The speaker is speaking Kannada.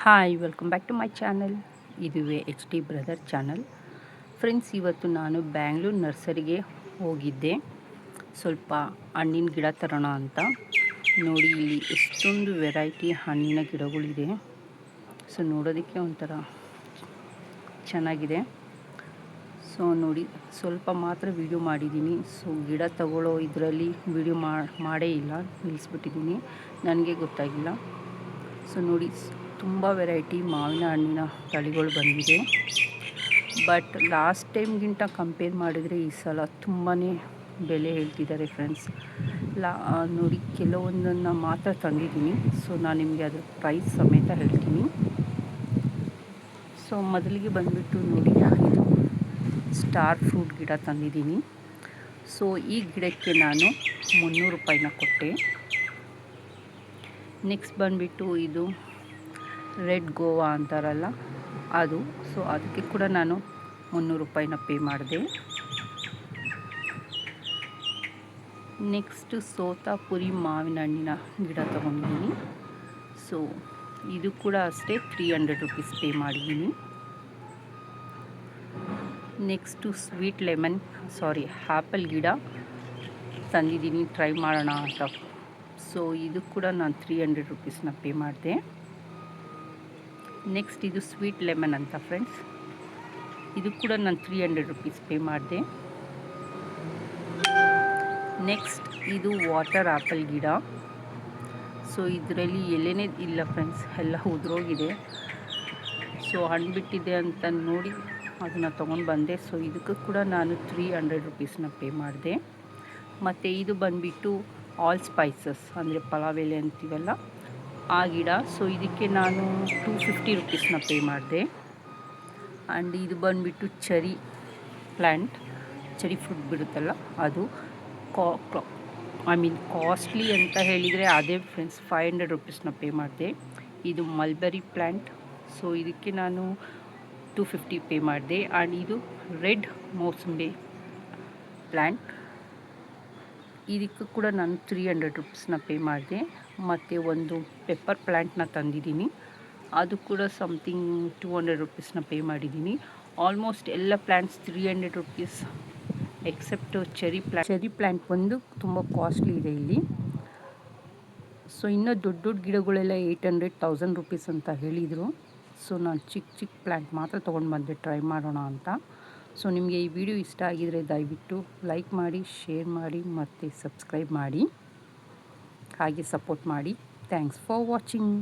Hi welcome back to my channel. ಇದುವೇ H D brother channel. Friends, ಇವತ್ತು ನಾನು ಬ್ಯಾಂಗ್ಳೂರು ನರ್ಸರಿಗೆ ಹೋಗಿದ್ದೆ ಸ್ವಲ್ಪ ಹಣ್ಣಿನ ಗಿಡ ತರೋಣ ಅಂತ. ನೋಡಿ, ಇಲ್ಲಿ ಎಷ್ಟೊಂದು ವೆರೈಟಿ ಹಣ್ಣಿನ ಗಿಡಗಳಿದೆ. ಸೊ ನೋಡೋದಕ್ಕೆ ಒಂಥರ ಚೆನ್ನಾಗಿದೆ. ಸೊ ನೋಡಿ, ಸ್ವಲ್ಪ ಮಾತ್ರ ವಿಡಿಯೋ ಮಾಡಿದ್ದೀನಿ. ಸೊ ಗಿಡ ತಗೊಳ್ಳೋ ಇದರಲ್ಲಿ ವಿಡಿಯೋ ಮಾಡೇ ಇಲ್ಲ, ನಿಲ್ಲಿಸ್ಬಿಟ್ಟಿದ್ದೀನಿ, ನನಗೆ ಗೊತ್ತಾಗಿಲ್ಲ. ಸೊ ನೋಡಿ, ತುಂಬ ವೆರೈಟಿ ಮಾವಿನ ಹಣ್ಣಿನ ತಳಿಗಳು ಬಂದಿದೆ. ಬಟ್ ಲಾಸ್ಟ್ ಟೈಮ್ಗಿಂತ ಕಂಪೇರ್ ಮಾಡಿದರೆ ಈ ಸಲ ತುಂಬಾ ಬೆಲೆ ಹೇಳ್ತಿದ್ದಾರೆ ಫ್ರೆಂಡ್ಸ್. ನೋಡಿ, ಕೆಲವೊಂದನ್ನು ಮಾತ್ರ ತಂದಿದ್ದೀನಿ. ಸೊ ನಾನು ನಿಮಗೆ ಅದರ ಪ್ರೈಸ್ ಸಮೇತ ಹೇಳ್ತೀನಿ. ಸೊ ಮೊದಲಿಗೆ ಬಂದುಬಿಟ್ಟು ನೋಡಿ, ಇದು ಸ್ಟಾರ್ ಫ್ರೂಟ್ ಗಿಡ ತಂದಿದ್ದೀನಿ. ಸೊ ಈ ಗಿಡಕ್ಕೆ ನಾನು 300 ರೂಪಾಯಿನ ಕೊಟ್ಟೆ. ನೆಕ್ಸ್ಟ್ ಬಂದುಬಿಟ್ಟು ಇದು ರೆಡ್ ಗೋವಾ ಅಂತಾರಲ್ಲ ಅದು. ಸೊ ಅದಕ್ಕೆ ಕೂಡ ನಾನು 300 ರೂಪಾಯಿನ ಪೇ ಮಾಡಿದೆ. ನೆಕ್ಸ್ಟು ಸೋತಾಪುರಿ ಮಾವಿನ ಹಣ್ಣಿನ ಗಿಡ ತೊಗೊಂಡಿದ್ದೀನಿ. ಸೊ ಇದು ಕೂಡ ಅಷ್ಟೇ 300 ರುಪೀಸ್ ಪೇ ಮಾಡಿದ್ದೀನಿ. ನೆಕ್ಸ್ಟು ಸ್ವೀಟ್ ಲೆಮನ್ ಆ್ಯಪಲ್ ಗಿಡ ತಂದಿದ್ದೀನಿ, ಟ್ರೈ ಮಾಡೋಣ ಅಂತ. ಸೊ ಇದು ಕೂಡ ನಾನು 300 ರುಪೀಸ್ನ ಪೇ ಮಾಡಿದೆ. ನೆಕ್ಸ್ಟ್ ಇದು ಸ್ವೀಟ್ ಲೆಮನ್ ಅಂತ ಫ್ರೆಂಡ್ಸ್, ಇದು ಕೂಡ ನಾನು 300 ರುಪೀಸ್ ಪೇ ಮಾಡಿದೆ. ನೆಕ್ಸ್ಟ್ ಇದು ವಾಟರ್ ಆ್ಯಪಲ್ ಗಿಡ. ಸೊ ಇದರಲ್ಲಿ ಎಲೆನೇ ಇಲ್ಲ ಫ್ರೆಂಡ್ಸ್, ಎಲ್ಲ ಉದುರೋಗಿದೆ. ಸೊ ಹಣ್ಣು ಬಿಟ್ಟಿದೆ ಅಂತ ನೋಡಿ ಅದನ್ನು ತೊಗೊಂಡು ಬಂದೆ. ಸೊ ಇದಕ್ಕೂ ಕೂಡ ನಾನು 300 ರುಪೀಸ್ನ ಪೇ ಮಾಡಿದೆ. ಮತ್ತು ಇದು ಬಂದುಬಿಟ್ಟು ಆಲ್ ಸ್ಪೈಸಸ್ ಅಂದರೆ ಪಲಾವ್ ಎಲೆ ಅಂತೀವಲ್ಲ ಆ ಗಿಡ. ಸೊ ಇದಕ್ಕೆ ನಾನು 250 ರುಪೀಸ್ನ ಪೇ ಮಾಡಿದೆ. ಆ್ಯಂಡ್ ಇದು ಬಂದುಬಿಟ್ಟು ಚೆರಿ ಫ್ರೂಟ್ ಬಿಡುತ್ತಲ್ಲ ಅದು. ಕಾಸ್ಟ್ಲಿ ಅಂತ ಹೇಳಿದರೆ ಅದೇ ಫ್ರೆಂಡ್ಸ್, 500 ರುಪೀಸ್ನ ಪೇ ಮಾಡಿದೆ. ಇದು ಮಲ್ಬೆರಿ ಪ್ಲ್ಯಾಂಟ್. ಸೊ ಇದಕ್ಕೆ ನಾನು 250 ಪೇ ಮಾಡಿದೆ. ಆ್ಯಂಡ್ ಇದು ರೆಡ್ ಮೋಸಂಬಿ ಪ್ಲ್ಯಾಂಟ್, ಇದಕ್ಕೂ ಕೂಡ ನಾನು 300 ರುಪೀಸ್ನ ಪೇ ಮಾಡಿದೆ. ಮತ್ತು ಒಂದು ಪೆಪ್ಪರ್ ಪ್ಲ್ಯಾಂಟ್ನ ತಂದಿದ್ದೀನಿ, ಅದು ಕೂಡ ಸಮಥಿಂಗ್ 200 ರುಪೀಸ್ನ ಪೇ ಮಾಡಿದ್ದೀನಿ. ಆಲ್ಮೋಸ್ಟ್ ಎಲ್ಲ plants 300 rupees accept cherry plant ಒಂದು ತುಂಬ ಕಾಸ್ಟ್ಲಿ ಇದೆ ಇಲ್ಲಿ. ಸೊ ಇನ್ನೂ ದೊಡ್ಡ ಗಿಡಗಳೆಲ್ಲ 800-1000 ರುಪೀಸ್ ಅಂತ ಹೇಳಿದರು. ಸೊ ನಾನು ಚಿಕ್ಕ ಪ್ಲ್ಯಾಂಟ್ ಮಾತ್ರ ತೊಗೊಂಡು ಬಂದೆ ಟ್ರೈ ಮಾಡೋಣ ಅಂತ. ಸೊ ನಿಮಗೆ ಈ ವಿಡಿಯೋ ಇಷ್ಟ ಆಗಿದರೆ ದಯವಿಟ್ಟು ಲೈಕ್ ಮಾಡಿ, ಶೇರ್ ಮಾಡಿ ಮತ್ತು ಸಬ್ಸ್ಕ್ರೈಬ್ ಮಾಡಿ, ಹಾಗೆ ಸಪೋರ್ಟ್ ಮಾಡಿ. Thanks for watching.